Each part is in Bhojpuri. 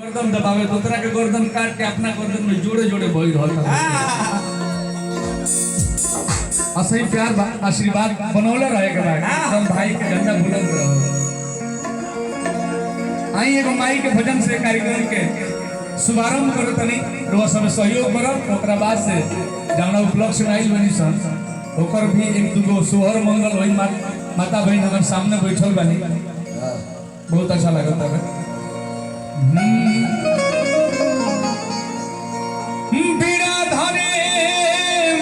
गर्दन दबावे दूसरा के गर्दन काट के अपना गर्दन में जोड़े जोड़े बोई रहता असही प्यार आशीर्वाद बनौले रहे के बाद एकदम भाई के झंडा बुलंद रहो। आई एगो माई के भजन से कार्यक्रम के शुभारंभ करो तनी रोज सब सहयोग करो ओकरा बाद से जाना उपलक्ष्य में आइल बनी सन ओकर भी एक दुगो सोहर मंगल होई माता बहन हमर सामने बैठल बानी बहुत अच्छा लगता है। बिना धरे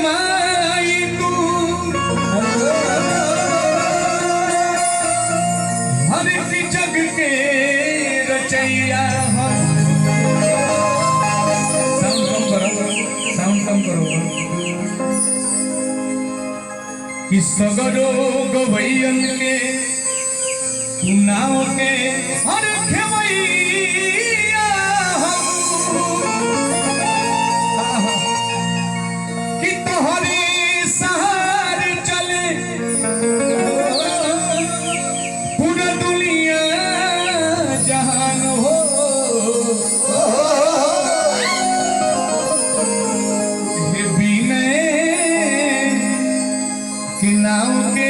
माई तू हर एक जग के रचैया साउंड कम करो कि सगरो गवैयन के नाव के हर खेवैया कि तोहरे सहार चले पूरा दुनिया जहान हो हे बीने कि नाव के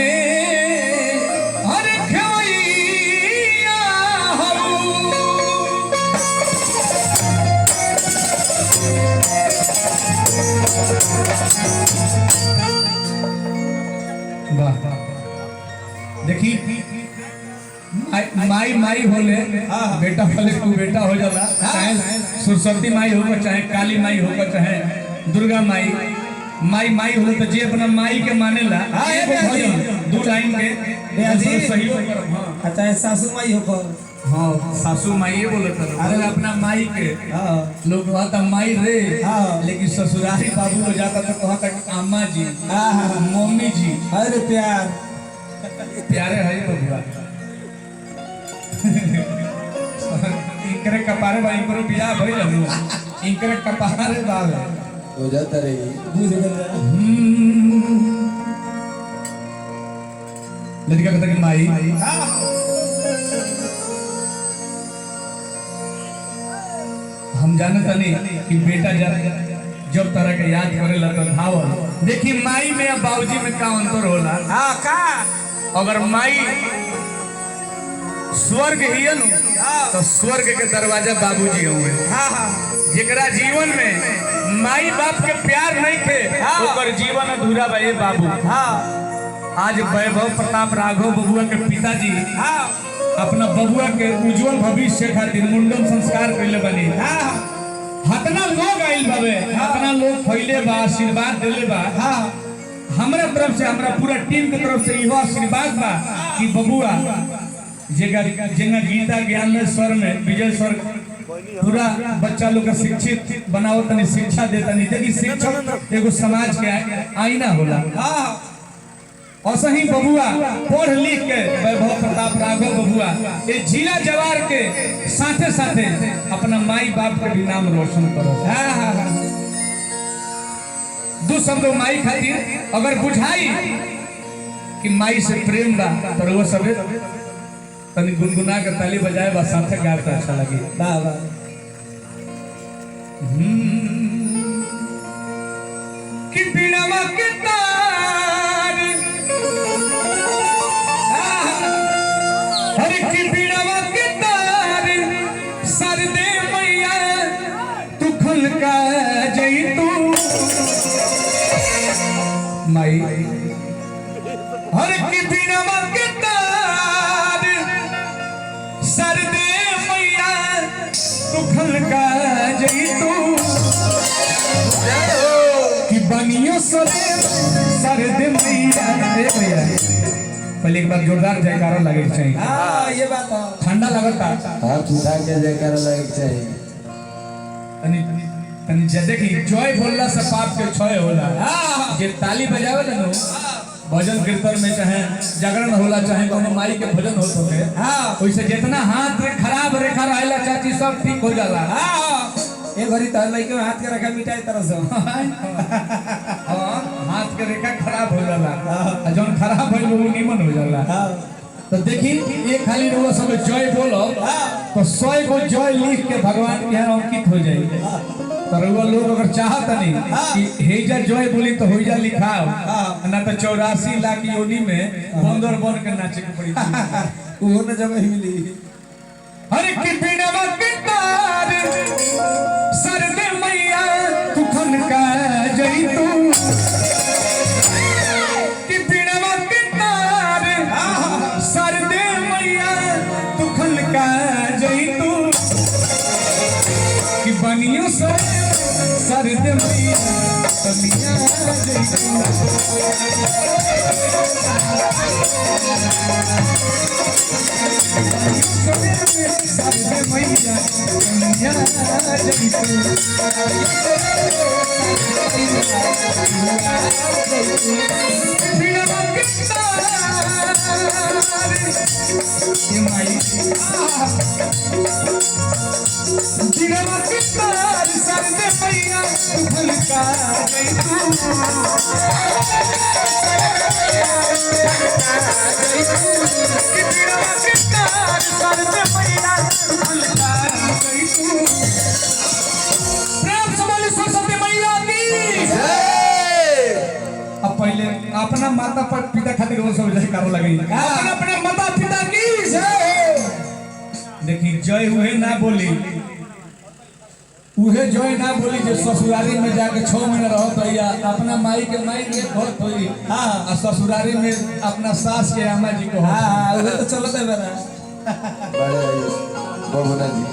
देखी माई माई होले बेटा फले तू बेटा हो जाला चाहे सरस्वती माई होकर चाहे काली माई होकर चाहे दुर्गा माई माई माई होले तो जे अपना माई के मानेला दो लाइन के सही चाहे सासू माई होकर हाँ सासू माई बोले अरे अपना माई के लोग कहता माई रे लेकिन ससुरारी बाबू हो जाता तो कहता अम्मा जी मम्मी जी अरे प्यार प्यारे है बबुआ इनकरे कपारे बा इनकरो बियाह भइल हनु इनकरे कपारे बा हो जाता रे बुझ गया लड़का कहता कि माई हम जानता नहीं कि बेटा जब तरह के याद करेला तो धावल देखी माई में या बाबूजी में का अंतर होला का अगर माई स्वर्ग हिय नु तो स्वर्ग के दरवाजा बाबूजी हुए जेकरा जीवन में माई बाप के प्यार नहीं थे ओकर जीवन अधूरा बा ए बाबू। आज वैभव प्रताप राघव बबुआ के पिताजी अपना बबुआ के उज्जवल भविष्य खातिर मुंडन संस्कार कइले बनी हतना लोग आइल बाबे हतना लोग फैले बा आशीर्वाद देले बा हमरा तरफ से हमरा पूरा टीम के तरफ से इहो आशीर्वाद बा कि बबुआ जेगा गीता ज्ञान में स्वर में विजय स्वर पूरा बच्चा लोग का शिक्षित बनाओ तनी शिक्षा देता नहीं देखी शिक्षक एगो समाज के आईना होला असही बबुआ पढ़ लिख के वैभव प्रताप राघव बबुआ ये जिला जवार के साथे साथे अपना माई बाप के भी नाम रोशन करो। दो शब्द माई खातिर अगर बुझाई कि माई से प्रेम बा तो वो सब तनी गुनगुना के ताली बजाए बा साथे गाए तो अच्छा लगे वाह वाह। कि बिना के तार हर की बिना के तार सर दे मैया तू खुल का जई तू माई हर की बिना के तार सर दे मैया तू खुल का जई तू कि बनियो सर दे मैया भैया पहले एक बार जोरदार जयकारा लगे चाहिए। ये बात ठंडा लगता हाथ उठा के जयकारा लगे चाहिए तनी तनी देखी जय बोलला से पाप के क्षय होला जे ताली बजावे ना भजन कीर्तन में चाहे जागरण होला चाहे कोनो माई के भजन होत होते ओइसे जितना हाथ रे खराब रेखा रहला चाची सब ठीक हो जाला। ए घरी त लइके हाथ के रेखा मिटाई तरह से हाथ के रेखा खराब हो जाला जौन खराब भइल वो निमन हो जाला। तो देखी एक खाली रउआ सब जय बोलो तो 100 गो जय लिख के भगवान के यहाँ अंकित हो जाए। तो रउआ लोग अगर चाहता नहीं कि हेजा जय बोली तो होइजा लिखाओ ना तो 84 लाख योनि में बंदर बन के नाचे के पड़ी वो न जगह मिली। अरे कि बिना कितार सर दे मैया तू खन का जई तू कि बिना कितार सर दे मैया तू खन का जई तू कि बनियो सर दे मैया कमिया जई तू मैया कमिया जई तू बिना ये माई बिना कितार सर दे मैया भलका गई तू बिना कितार सर दे मैया भलका गई तू। प्रेम से बोली सरस्वती मैया की जय। अब पहले अपना माता पिता खातिर वो सब जय करो लगी अपने माता पिता की जय। देखी जय उहे ना बोली उहे जय ना बोली जो ससुरारी में जाके 6 महीना रहत है या अपना माई के बहुत होई हां ससुरारी में अपना सास के अम्मा जी को हां उहे तो चलत है बेरा बड़े बबुना जी।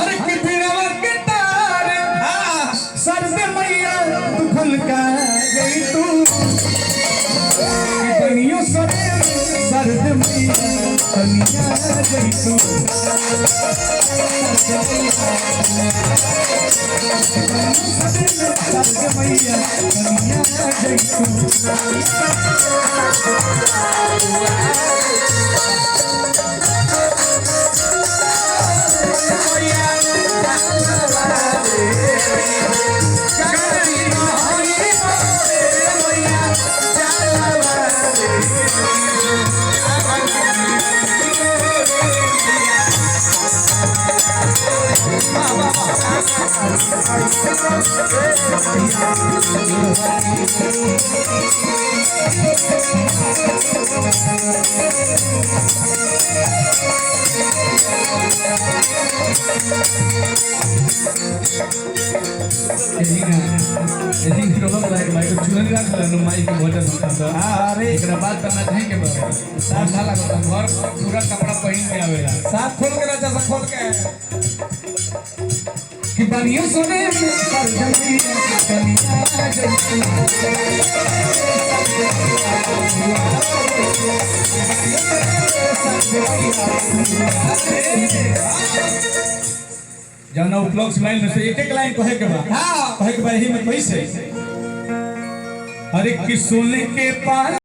अरे कि बिना के तार हां सर से मैया तू खुल का गई तू बनियो सर से मैया कमिया गई तू सर से मैया कमिया गई तू। अरे एक बात करना चाहिए कि साफ घर पूरा कपड़ा पहन के आवेला साफ खोल के ना जैसा खोल के कि बनियो सोने में कर जल्दी कनिया जल्दी जब ना उपलब्ध स्माइल में से एक लाइन कहे के बाद कहे के बाद ही में कैसे। अरे कि सोने के पास